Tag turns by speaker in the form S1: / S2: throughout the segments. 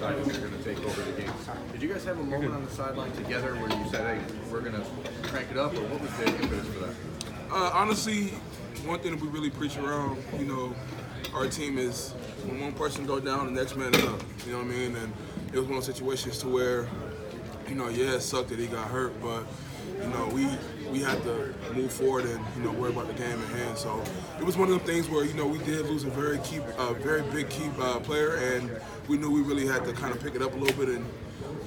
S1: decided you're going to take over the game. Did you guys have a moment on the sideline together where you said, hey, we're going to crank it up, or what was the impetus for that?
S2: Honestly, one thing that we really preach around, our team is when one person go down, the next man is up. You know what I mean? And it was one of those situations to where, yeah, it sucked that he got hurt, but we had to move forward and worry about the game at hand. So it was one of the things where we did lose a very big key player, and we knew we really had to kind of pick it up a little bit and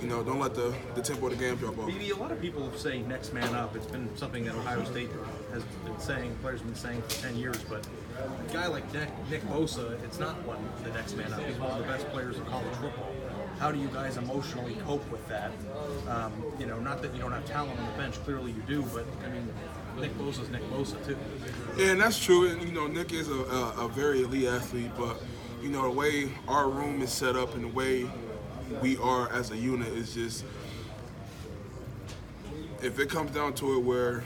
S2: don't let the tempo of the game drop off.
S3: BB, a lot of people say next man up. It's been something that Ohio State has been saying, players have been saying for 10 years, but a guy like Nick Bosa, it's not the next man up. He's one of the best players in college football. How do you guys emotionally cope with that? Not that you don't have talent on the bench, clearly you do, but Nick Bosa's Nick Bosa too.
S2: Yeah, and that's true. And Nick is a very elite athlete, but the way our room is set up and the way we are as a unit is just, if it comes down to it where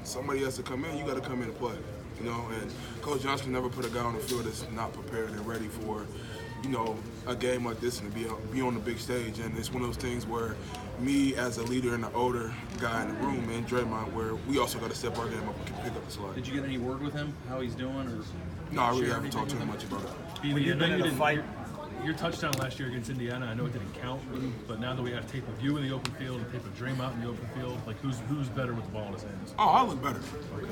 S2: somebody has to come in, you got to come in and play. And Coach Johnson never put a guy on the field that's not prepared and ready for a game like this and to be on the big stage. And it's one of those things where me as a leader and the older guy in the room and Draymond, where we also got to step our game up and pick up the slack.
S3: Did you get any word with him, how he's doing? Or
S2: no, I really haven't talked to him much about it.
S4: When you've been in a fight, your touchdown last year against Indiana, I know it didn't count, but now that we have tape of you in the open field and tape of Draymond in the open field, like who's better with the ball in his hands?
S2: Oh, I look better.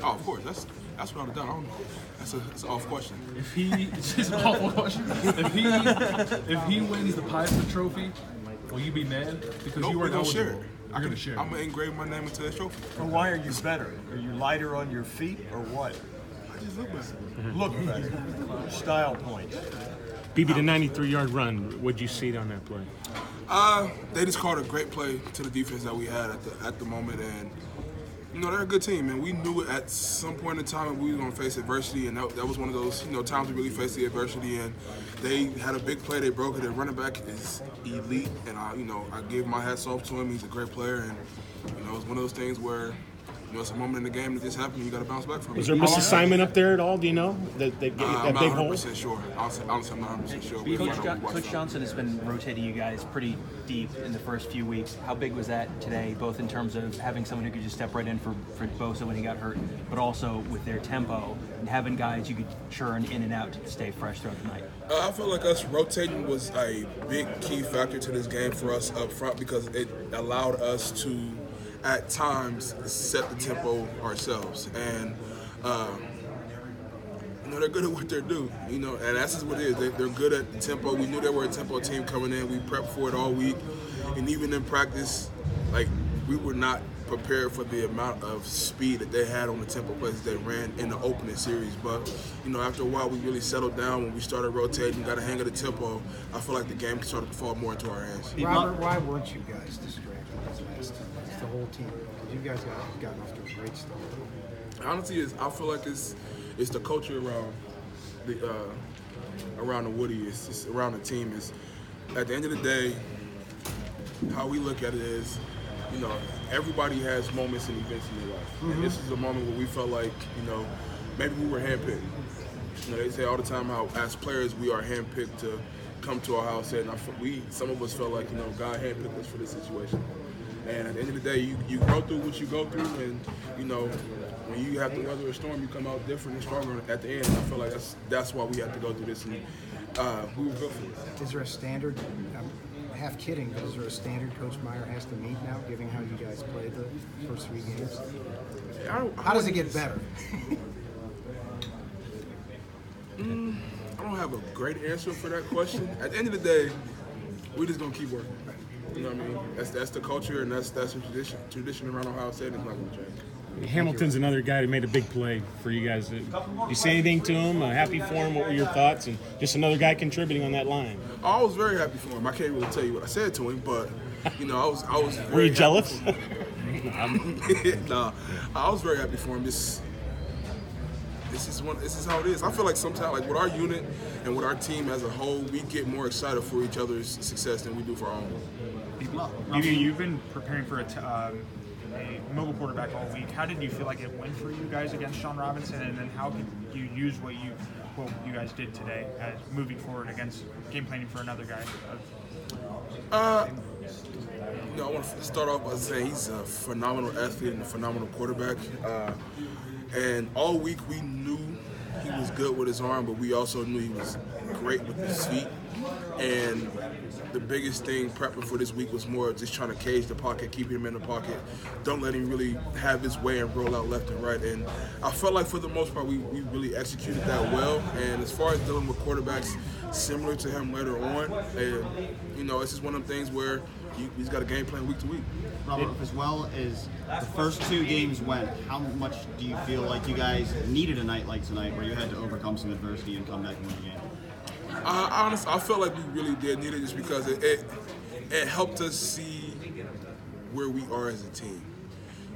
S2: Oh, of course. That's without a doubt. I don't know. That's an off question.
S4: It's just an awful question. If he wins the Heisman Trophy, will you be mad because you weren't eligible?
S2: Share it.
S4: You're going to share it.
S2: I'm going to engrave my name into that trophy.
S5: Well, why are you better? Are you lighter on your feet or what?
S2: I just look better.
S5: Look better. Style points.
S6: BB, the 93-yard run, what'd you see on that play?
S2: They just called a great play to the defense that we had at the moment, and they're a good team, and we knew it at some point in time we were going to face adversity, and that was one of those times we really faced the adversity, and they had a big play, they broke it. Their running back is elite, and I give my hats off to him. He's a great player, and it's one of those things where it's a moment in the game that just happened and you got to bounce back from it.
S6: Was there misassignment up there at all? Do you know that
S2: I'm
S6: big
S2: not
S6: hole?
S2: 100% sure. Honestly, I'm not 100% sure.
S7: Coach Johnson has been rotating you guys pretty deep in the first few weeks. How big was that today, both in terms of having someone who could just step right in for Bosa when he got hurt, but also with their tempo and having guys you could churn in and out to stay fresh throughout the night?
S2: I feel like us rotating was a big key factor to this game for us up front because it allowed us to, at times, set the tempo ourselves. And, they're good at what they do, and that's just what it is. They're good at the tempo. We knew they were a tempo team coming in. We prepped for it all week. And even in practice, we were not prepared for the amount of speed that they had on the tempo plays they ran in the opening series. But, after a while, we really settled down when we started rotating, got a hang of the tempo. I feel like the game started to fall more into our hands.
S8: Robert, why weren't you guys distracted this last time? It's the whole team. Because you guys gotten off to a great start.
S2: Honestly, I feel like it's the culture around the Woody. It's just around the team. Is at the end of the day, how we look at it is, everybody has moments and events in their life, and this is a moment where we felt like, maybe we were handpicked. They say all the time how as players we are handpicked to come to Ohio State, and some of us felt like God handpicked us for this situation. And at the end of the day, you go through what you go through, and when you have to weather a storm, you come out different and stronger at the end. I feel like that's why we had to go through this, and we were built for it.
S8: Is there a standard? I'm half kidding, but is there a standard Coach Meyer has to meet now, given how you guys played the first 3 games? How does it get better?
S2: I don't have a great answer for that question. At the end of the day, we're just gonna keep working. You know what I mean? That's the culture, and that's the tradition around Ohio State. It's not gonna change.
S6: Hamilton's another guy who made a big play for you guys. Did you say anything to him? Happy for him? What were your thoughts? And just another guy contributing on that line.
S2: I was very happy for him. I can't really tell you what I said to him, but I was. Very
S6: were you jealous?
S2: Nah, I was very happy for him. This is how it is. I feel like sometimes, like with our unit and with our team as a whole, we get more excited for each other's success than we do for our own.
S9: Maybe you've been preparing for a mobile quarterback all week. How did you feel like it went for you guys against Sean Robinson, and then how could you use what you guys did today as moving forward against game planning for another guy?
S2: I want to start off by saying he's a phenomenal athlete and a phenomenal quarterback. And all week we knew he was good with his arm, but we also knew he was great with his feet. And the biggest thing prepping for this week was more just trying to cage the pocket, keep him in the pocket, don't let him really have his way and roll out left and right. And I felt like for the most part we really executed that well. And as far as dealing with quarterbacks similar to him later on, and it's just one of them things where he's got a game plan week to week.
S10: Robert, as well as the first 2 games went, how much do you feel like you guys needed a night like tonight where you had to overcome some adversity and come back and win the game?
S2: Honestly, I felt like we really did need it just because it helped us see where we are as a team.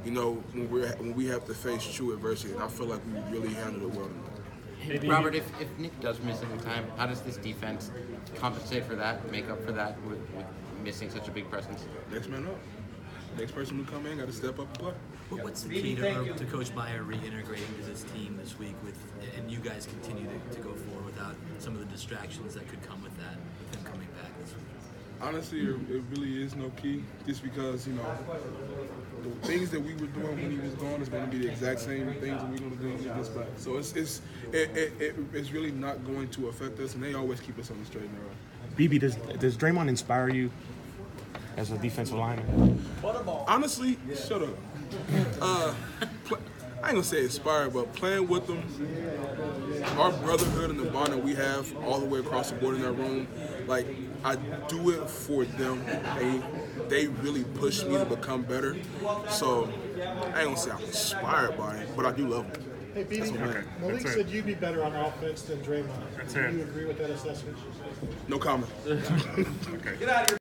S2: When we have to face true adversity, and I feel like we really handled it well.
S11: Robert, if Nick does miss any time, how does this defense compensate for that, make up for that with missing such a big presence?
S2: Next man up. Next person who come in got to step up and play.
S12: What's the key to Coach Meyer reintegrating with his team this week, and you guys continue to go forward without some of the distractions that could come with that, with him coming back this week?
S2: Honestly, it really is no key, just because the things that we were doing when he was gone is going to be the exact same things that we're going to do when he gets back. So it's really not going to affect us, and they always keep us on the straight and narrow.
S6: BB, does Draymond inspire you as a defensive lineman?
S2: Honestly, shut up. I ain't gonna say inspired, but playing with them, our brotherhood and the bond that we have all the way across the board in that room, like, I do it for them. They really push me to become better. So I ain't gonna say I'm inspired by it, but I do love them.
S13: Hey, BB, Malik said you'd be better on offense than Draymond. Do you agree with that assessment?
S2: No comment.
S13: Okay. Get out of here.